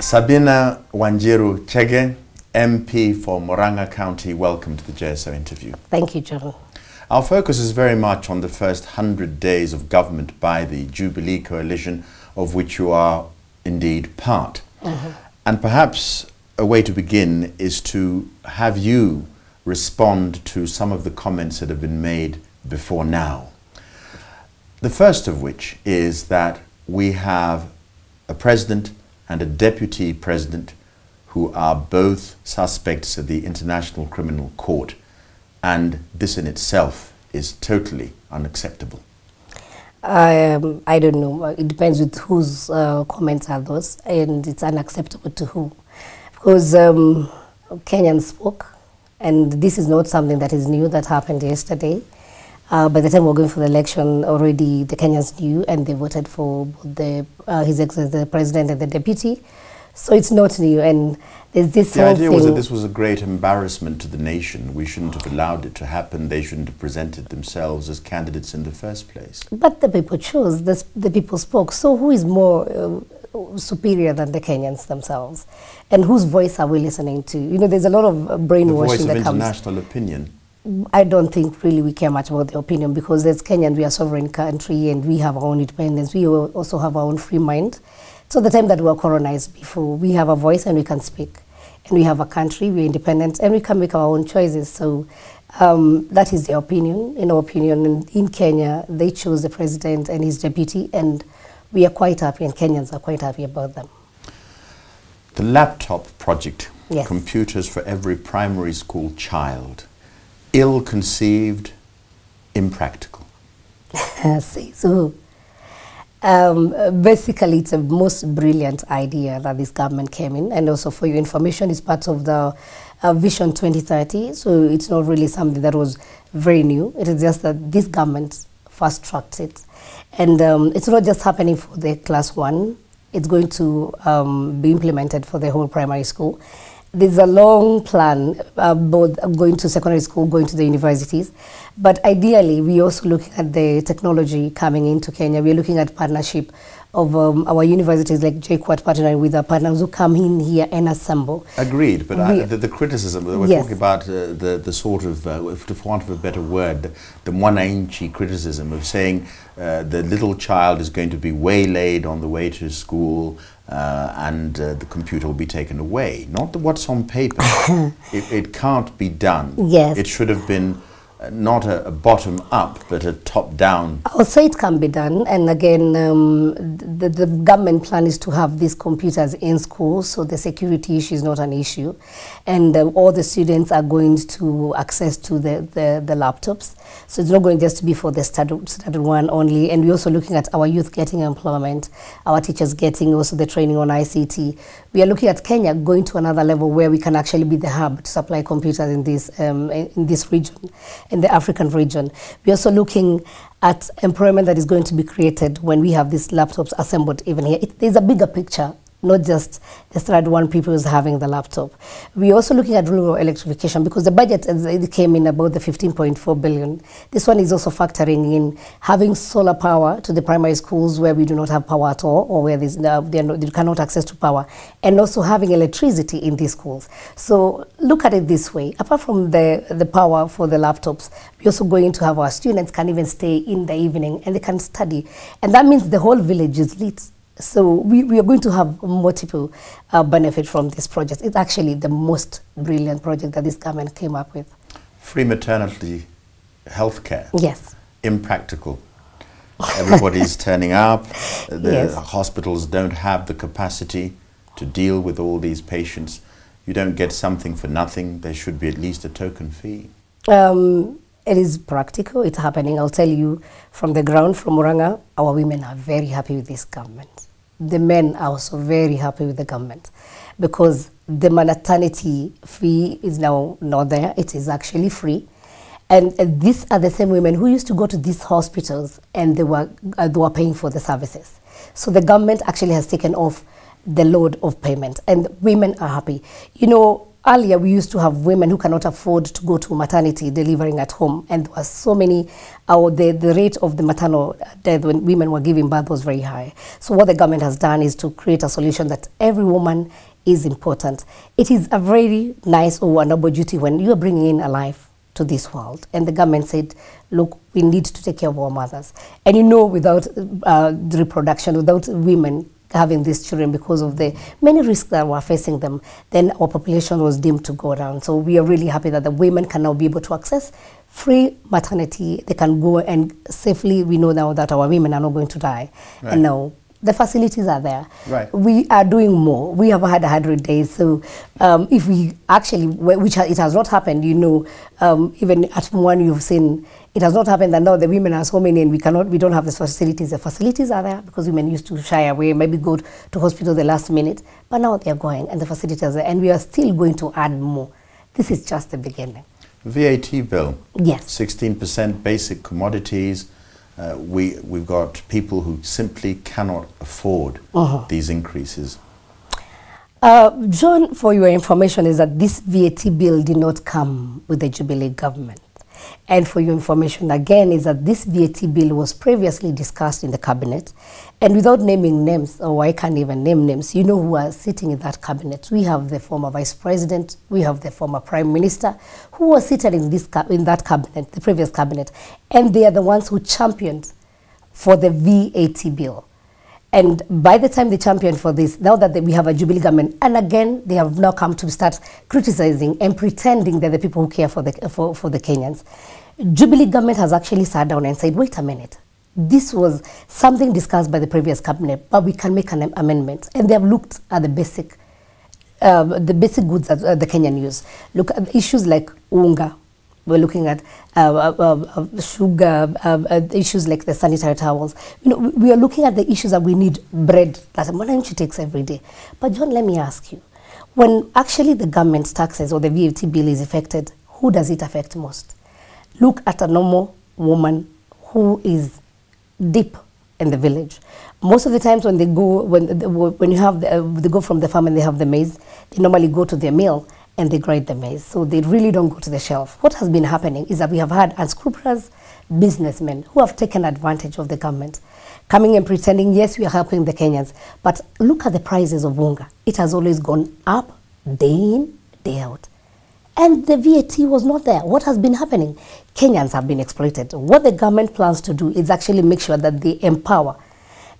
Sabina Wanjiru, CHEGE, MP for MURANG'A County, welcome to the JSO interview. Thank you, John. Our focus is very much on the first 100 days of government by the Jubilee coalition, of which you are indeed part. And perhaps a way to begin is to have you respond to some of the comments that have been made before now. The first of which is that we have a president and a deputy president who are both suspects at the International Criminal Court, and this in itself is totally unacceptable. I don't know. It depends with whose comments are those, and it's unacceptable to who. Because Kenyans spoke, and this is not something that is new, that happened yesterday. By the time we were going for the election, already the Kenyans knew, and they voted for the His Excellency, the president and the deputy. So it's not new, and there's this The whole idea thing. was that this was a great embarrassment to the nation. We shouldn't have allowed it to happen. They shouldn't have presented themselves as candidates in the first place. But the people chose, the people spoke. So who is more superior than the Kenyans themselves? And whose voice are we listening to? You know, there's a lot of brainwashing that comes. The voice of international opinion. I don't think really we care much about the opinion, because as Kenyan, we are a sovereign country and we have our own independence. We also have our own free mind. So the time that we were colonized before, we have a voice and we can speak. And we have a country, we're independent, and we can make our own choices. So that is their opinion. In our opinion, and in Kenya, they chose the president and his deputy, and we are quite happy, and Kenyans are quite happy about them. The laptop project, Yes. computers for every primary school child, ill-conceived, impractical. Say so. Basically, it's a most brilliant idea that this government came in, and also for your information, it's part of the Vision 2030, so it's not really something that was very new. It is just that this government fast-tracked it. And it's not just happening for the class 1, it's going to be implemented for the whole primary school. There's a long plan, both going to secondary school, going to the universities. But ideally, we're also looking at the technology coming into Kenya. We're looking at partnership of our universities like JKUAT partnering with our partners who come in here and assemble. Agreed, but the criticism, we're Yes. talking about the sort of, for want of a better word, the mwananchi criticism of saying the little child is going to be waylaid on the way to school, and the computer will be taken away. Not what's on paper. It can't be done. Yes. It should have been not a bottom-up, but a top-down. I'll say it can be done, and again, the government plan is to have these computers in schools, so the security issue is not an issue, and all the students are going to access to the laptops, so it's not going just to be for the standard one only. And we're also looking at our youth getting employment, our teachers getting also the training on ICT. We are looking at Kenya going to another level where we can actually be the hub to supply computers in this region, in the African region. We're also looking at employment that is going to be created when we have these laptops assembled even here. There's a bigger picture, not just the standard one people is having the laptop. We're also looking at rural electrification, because the budget it came in about the 15.4 billion. This one is also factoring in having solar power to the primary schools where we do not have power at all, or where they cannot access to power, and also having electricity in these schools. So look at it this way: apart from the power for the laptops, we're also going to have our students can even stay in the evening and they can study, and that means the whole village is lit. So we are going to have multiple benefit from this project. It's actually the most brilliant project that this government came up with. Free maternity health care. Yes. Impractical. Everybody's turning up. The Yes. hospitals don't have the capacity to deal with all these patients. You don't get something for nothing. There should be at least a token fee. It is practical. It's happening. I'll tell you from the ground, from MURANG'A, our women are very happy with this government. The men are also very happy with the government, because the maternity fee is now not there. It is actually free. And these are the same women who used to go to these hospitals and they were paying for the services. So the government actually has taken off the load of payment, and women are happy. You know, earlier we used to have women who cannot afford to go to maternity delivering at home, and there were so many, the rate of the maternal death when women were giving birth was very high. So what the government has done is to create a solution that every woman is important. It is a very nice or noble duty when you are bringing in a life to this world, and the government said, look, we need to take care of our mothers. And you know, without reproduction, without women having these children, because of the many risks that were facing them, then our population was deemed to go down. So we are really happy that the women can now be able to access free maternity. They can go and safely, we know now that our women are not going to die. Right. And now the facilities are there. Right. We are doing more. We have had 100 days. So if we actually, it has not happened, you know, even at one you've seen, it has not happened that now the women are so many and we don't have the facilities. The facilities are there because women used to shy away, maybe go to hospital the last minute, but now they're going and the facilities are there, and we are still going to add more. This is just the beginning. VAT bill. Yes. 16% basic commodities. We've got people who simply cannot afford these increases. John, for your information, is that this VAT bill did not come with the Jubilee government. And for your information again is that this VAT bill was previously discussed in the cabinet, and without naming names, or I can't even name names, you know who are sitting in that cabinet. We have the former vice president, we have the former prime minister who was seated in that cabinet, the previous cabinet, and they are the ones who championed for the VAT bill. And by the time they championed for this, now that we have a Jubilee government, and again, they have now come to start criticizing and pretending they're the people who care for the Kenyans. Jubilee government has actually sat down and said, wait a minute, this was something discussed by the previous cabinet, but we can make an amendment. And they have looked at the basic goods that the Kenyan use. Look at issues like unga. We're looking at sugar, issues like the sanitary towels. You know, we are looking at the issues that we need bread that Mwananchi takes every day. But John, let me ask you, when actually the government's taxes or the VAT bill is affected, who does it affect most? Look at a normal woman who is deep in the village. Most of the times when they go, when you have they go from the farm and they have the maize, they normally go to their mill and they grind the maize. So they really don't go to the shelf. What has been happening is that we have had unscrupulous businessmen who have taken advantage of the government, coming and pretending, yes, we are helping the Kenyans. But look at the prices of unga. It has always gone up, day in, day out. And the VAT was not there. What has been happening? Kenyans have been exploited. What the government plans to do is actually make sure that they empower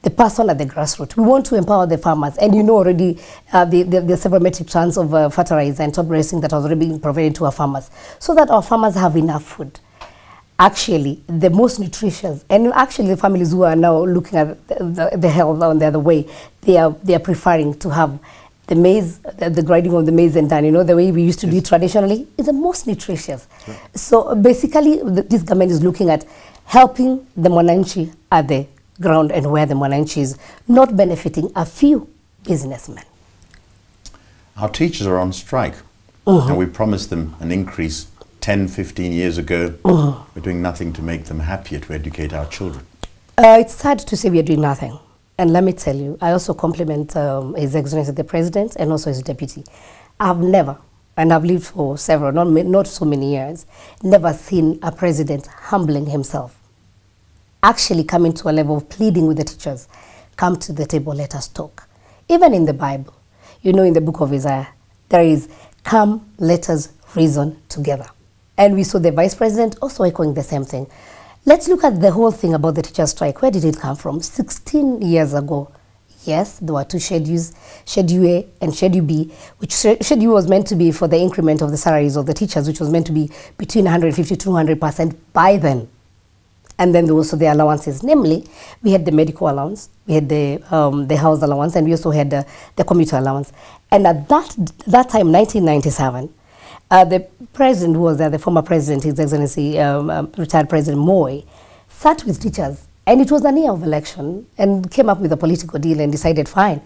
the person at the grassroots. We want to empower the farmers, and you know already the several metric tons of fertilizer and top dressing that has already been provided to our farmers, so that our farmers have enough food. Actually, the most nutritious, and actually the families who are now looking at the health on the other way, they are preferring to have the maize, the grinding of the maize and done, you know, the way we used to do it traditionally, is the most nutritious. Sure. So basically, this government is looking at helping the Mwananchi at the ground and where the Mwananchi is, not benefiting a few businessmen. Our teachers are on strike, and we promised them an increase 10, 15 years ago. We're doing nothing to make them happier to educate our children. It's sad to say we are doing nothing. And let me tell you, I also compliment His Excellency the President and also his deputy. I've never, and I've lived for several, not so many years, never seen a president humbling himself, actually coming to a level of pleading with the teachers, come to the table, let us talk. Even in the Bible, you know, in the book of Isaiah, there is, come, let us reason together. And we saw the Vice President also echoing the same thing. Let's look at the whole thing about the teacher strike. Where did it come from? 16 years ago. Yes, there were two schedules, Schedule A and Schedule B, which schedule was meant to be for the increment of the salaries of the teachers, which was meant to be between 150 to 200% by then. And then there was also the allowances. Namely, we had the medical allowance, we had the house allowance, and we also had the commuter allowance. And at that time, 1997, the president who was there, the former president, His Excellency, retired President Moi, sat with teachers, and it was an year of election, and came up with a political deal and decided, fine,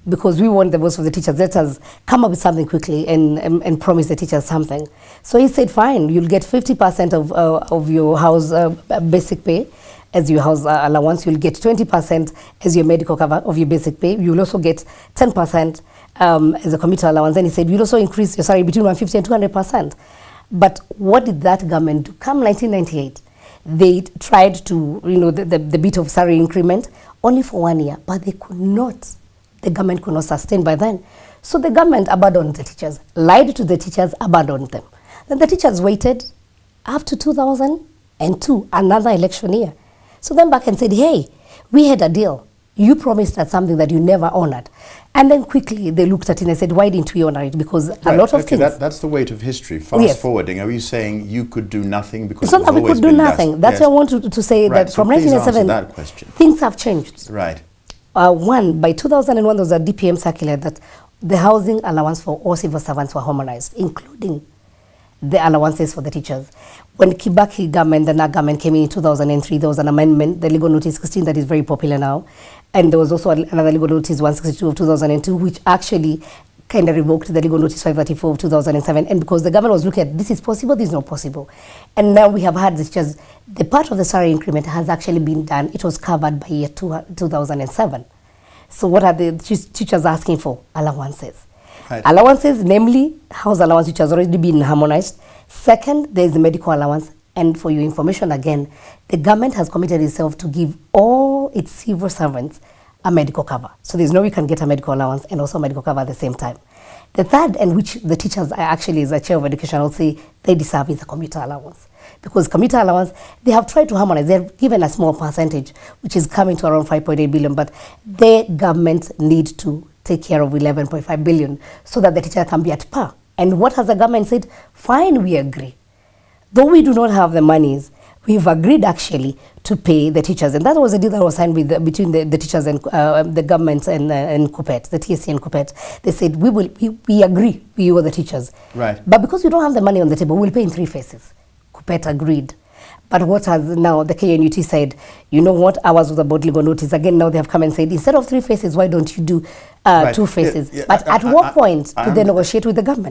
because we want the votes of the teachers, let us come up with something quickly and promise the teachers something. So he said, fine, you'll get 50% of your house basic pay, as your house allowance. You'll get 20% as your medical cover of your basic pay. You'll also get 10% as a commuter allowance. And he said you'll also increase your salary between 150 and 200%. But what did that government do? Come 1998, they tried to, the bit of salary increment only for 1 year, but they could not. The government could not sustain by then. So the government abandoned the teachers, lied to the teachers, abandoned them. Then the teachers waited up to 2002, another election year. So then back and said, hey, we had a deal. You promised us something that you never honored. And then quickly they looked at it and said, why didn't we honor it? Because a lot of things. That's the weight of history. Fast forwarding, are you saying you could do nothing because it's not that we could do nothing. That's why I want to say that from 1997, things have changed. Right. One, by 2001, there was a DPM circular that the housing allowance for all civil servants were harmonized, including the allowances for the teachers. When Kibaki government, the NAG government came in 2003, there was an amendment, the legal notice 16 that is very popular now. And there was also another legal notice 162 of 2002, which actually kind of revoked the legal notice 534 of 2007. And because the government was looking at this is possible, this is not possible. And now we have had the teachers, the part of the salary increment has actually been done. It was covered by year 2007. So what are the teachers asking for? Allowances. Right. Allowances, namely house allowance, which has already been harmonized. Second, there is the medical allowance. And for your information again, the government has committed itself to give all its civil servants a medical cover. So there's no way you can get a medical allowance and also medical cover at the same time. The third, and which the teachers are actually, as a chair of education, I would say they deserve, is a commuter allowance. Because commuter allowance, they have tried to harmonize. They've given a small percentage, which is coming to around 5.8 billion, but the government need to take care of 11.5 billion so that the teacher can be at par. And what has the government said? Fine, we agree. Though we do not have the monies, we've agreed actually to pay the teachers. And that was a deal that was signed with between the teachers and the government and KUPPET, the TSC and KUPPET. They said, we agree, we owe the teachers. Right. But because we don't have the money on the table, we'll pay in 3 phases. KUPPET agreed. But what has now the KNUT said, you know what, ours was about legal notice. Again, now they have come and said, instead of 3 phases, why don't you do 2 phases? But at what point did they negotiate with the government?